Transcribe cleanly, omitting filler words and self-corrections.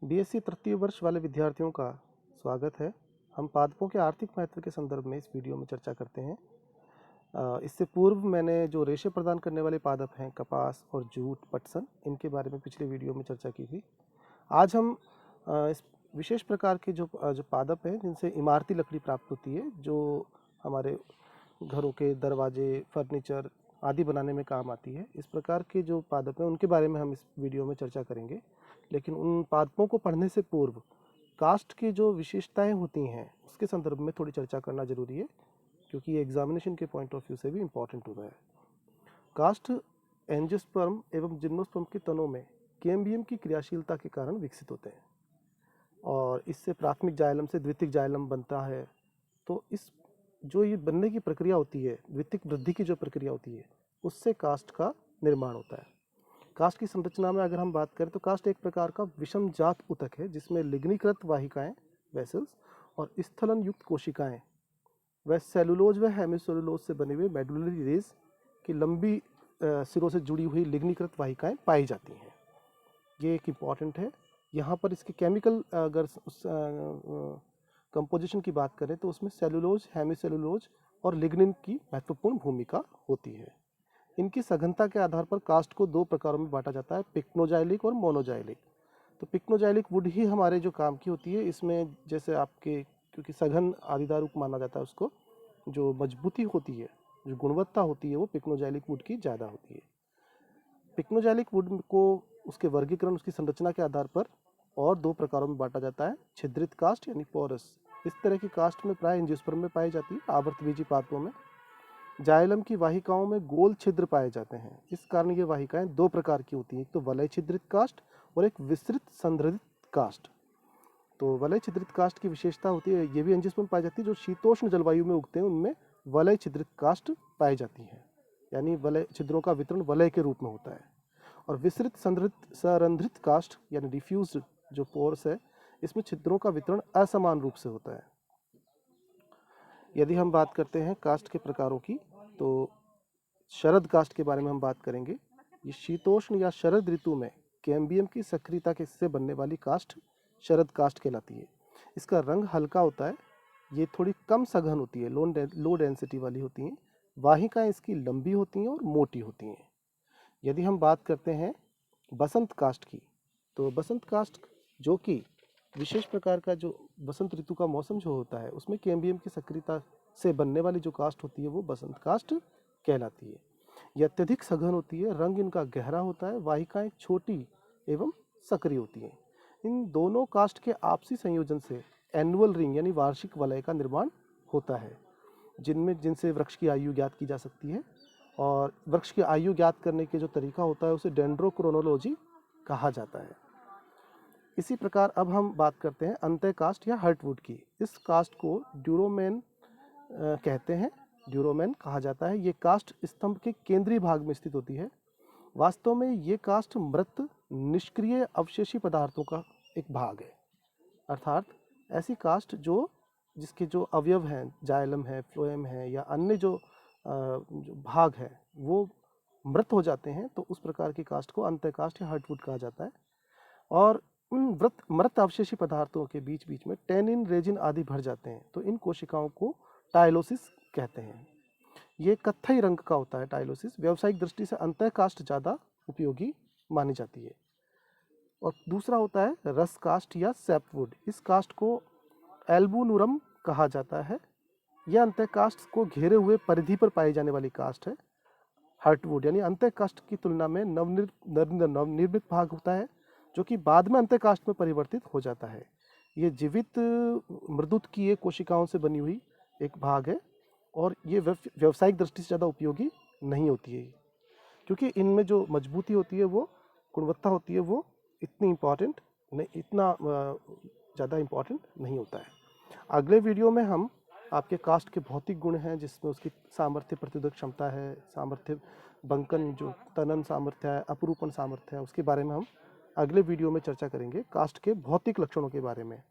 BSc तृतीय वर्ष वाले विद्यार्थियों का स्वागत है। हम पादपों के आर्थिक महत्व के संदर्भ में इस वीडियो में चर्चा करते हैं। इससे पूर्व मैंने जो रेशे प्रदान करने वाले पादप हैं कपास और जूट, पटसन, इनके बारे में पिछले वीडियो में चर्चा की थी। आज हम इस विशेष प्रकार के जो पादप हैं जिनसे इमारती लकड़ी प्राप्त होती है, जो हमारे घरों के दरवाजे, फर्नीचर आदि बनाने में काम आती है, इस प्रकार के जो पादप हैं उनके बारे में हम इस वीडियो में चर्चा करेंगे। लेकिन उन पादपों को पढ़ने से पूर्व कास्ट की जो विशेषताएं होती हैं उसके संदर्भ में थोड़ी चर्चा करना जरूरी है, क्योंकि ये एग्जामिनेशन के पॉइंट ऑफ व्यू से भी इम्पॉर्टेंट होता है। कास्ट एंजियोस्पर्म एवं जिम्नोस्पर्म के तनों में कैम्बियम की क्रियाशीलता के कारण विकसित होते हैं और इससे प्राथमिक जाइलम से द्वितीयक जाइलम बनता है। तो इस जो ये बनने की प्रक्रिया होती है, द्वितीयक वृद्धि की जो प्रक्रिया होती है, उससे कास्ट का निर्माण होता है। कास्ट की संरचना में अगर हम बात करें तो कास्ट एक प्रकार का विषम जात ऊतक है जिसमें लिग्नीकृत वाहिकाएं, वेसल्स, और स्थलन युक्त कोशिकाएं व सेलुलोज व हेमिसेलुलोज से बने हुए मेडुलरी रेज की लंबी सिरों से जुड़ी हुई लिग्नीकृत वाहिकाएं पाई जाती हैं। ये एक इम्पॉर्टेंट है। यहाँ पर इसके केमिकल अगर कंपोजिशन की बात करें तो उसमें सेलुलोज, हेमिसेलुलोज और लिग्निन की महत्वपूर्ण भूमिका होती है। इनकी सघनता के आधार पर कास्ट को दो प्रकारों में बांटा जाता है, पिक्नोजाइलिक और मोनोजाइलिक। तो पिक्नोजाइलिक वुड ही हमारे जो काम की होती है, इसमें जैसे आपके क्योंकि सघन आदिदारुक माना जाता है उसको, जो मजबूती होती है, जो गुणवत्ता होती है, वो पिक्नोजाइलिक वुड की ज़्यादा होती है। पिक्नोजाइलिक वुड को उसके वर्गीकरण, उसकी संरचना के आधार पर और दो प्रकारों में बांटा जाता है, छिद्रित कास्ट यानी पोरस। इस तरह की कास्ट में प्राय एंजियोस्पर्म में पाई जाती है, आवर्तबीजी पादपों में। जाइलम की वाहिकाओं में गोल छिद्र पाए जाते हैं। इस कारण ये वाहिकाएं दो प्रकार की होती हैं, एक तो वलय छिद्रित कास्ट और एक विस्तृत संरचित कास्ट। तो वलय छिद्रित कास्ट की विशेषता होती है, ये भी एंजियोस्पर्म में पाई जाती है, जो शीतोष्ण जलवायु में उगते हैं उनमें वलय छिद्रित कास्ट पाई जाती है, यानी वलय छिद्रों का वितरण वलय के रूप में होता है। और विस्तृत संरंध्रित कास्ट यानी डिफ्यूज्ड जो पोर्स है, इसमें छिद्रों का वितरण असमान रूप से होता है। यदि हम बात करते हैं कास्ट के प्रकारों की, तो शरद कास्ट के बारे में हम बात करेंगे। ये शीतोष्ण या शरद ऋतु में कैम्बियम की सक्रियता के से बनने वाली कास्ट शरद कास्ट कहलाती है। इसका रंग हल्का होता है, ये थोड़ी कम सघन होती है, लो डेंसिटी वाली होती हैं। वाहिकाएं इसकी लंबी होती हैं और मोटी होती हैं। यदि हम बात करते हैं बसंत कास्ट की, तो बसंत कास्ट जो कि विशेष प्रकार का जो बसंत ऋतु का मौसम जो होता है, उसमें कैम्बियम की सक्रियता से बनने वाली जो कास्ट होती है वो बसंत कास्ट कहलाती है। यह अत्यधिक सघन होती है, रंग इनका गहरा होता है, वाहिकाएं छोटी एवं सक्रिय होती हैं। इन दोनों कास्ट के आपसी संयोजन से एनुअल रिंग यानी वार्षिक वलय का निर्माण होता है, जिनसे वृक्ष की आयु ज्ञात की जा सकती है। और वृक्ष की आयु ज्ञात करने के जो तरीका होता है उसे डेंड्रोक्रोनोलॉजी कहा जाता है। इसी प्रकार अब हम बात करते हैं अंतः कास्ट या हर्टवुड की। इस कास्ट को ड्यूरोमेन कहते हैं, ड्यूरोमेन कहा जाता है। ये कास्ट स्तंभ के केंद्रीय भाग में स्थित होती है। वास्तव में ये कास्ट मृत निष्क्रिय अवशेषी पदार्थों का एक भाग है, अर्थात ऐसी कास्ट जिसके जो अवयव हैं, जाइलम है, फ्लोएम है या अन्य जो भाग है वो मृत हो जाते हैं, तो उस प्रकार की कास्ट को अंतः कास्ट या हर्टवुड कहा जाता है। और उन मृत अवशेषी पदार्थों के बीच बीच में टेनिन, रेजिन आदि भर जाते हैं, तो इन कोशिकाओं को टाइलोसिस कहते हैं। ये कत्थई रंग का होता है टाइलोसिस। व्यावसायिक दृष्टि से अंतः कास्ट ज़्यादा उपयोगी मानी जाती है। और दूसरा होता है रस कास्ट या सैपवुड। इस कास्ट को एल्बुनुरम कहा जाता है। यह अंतः कास्ट को घेरे हुए परिधि पर पाई जाने वाली कास्ट है। हर्टवुड यानी अंतः कास्ट की तुलना में नवनिर्मित भाग होता है, जो कि बाद में अंतः कास्ट में परिवर्तित हो जाता है। ये जीवित मृदुत्कीय कोशिकाओं से बनी हुई एक भाग है और ये व्यावसायिक दृष्टि से ज़्यादा उपयोगी नहीं होती है, क्योंकि इनमें जो मजबूती होती है, वो गुणवत्ता होती है, वो इतनी इम्पॉर्टेंट नहीं, इतना ज़्यादा इम्पॉर्टेंट नहीं होता है। अगले वीडियो में हम आपके कास्ट के भौतिक गुण हैं, जिसमें उसकी सामर्थ्य, प्रतिरोधक क्षमता है, सामर्थ्य, बंकन जो तनन सामर्थ्य है, अपरूपण सामर्थ्य है, उसके बारे में हम अगले वीडियो में चर्चा करेंगे, कास्ट के भौतिक लक्षणों के बारे में।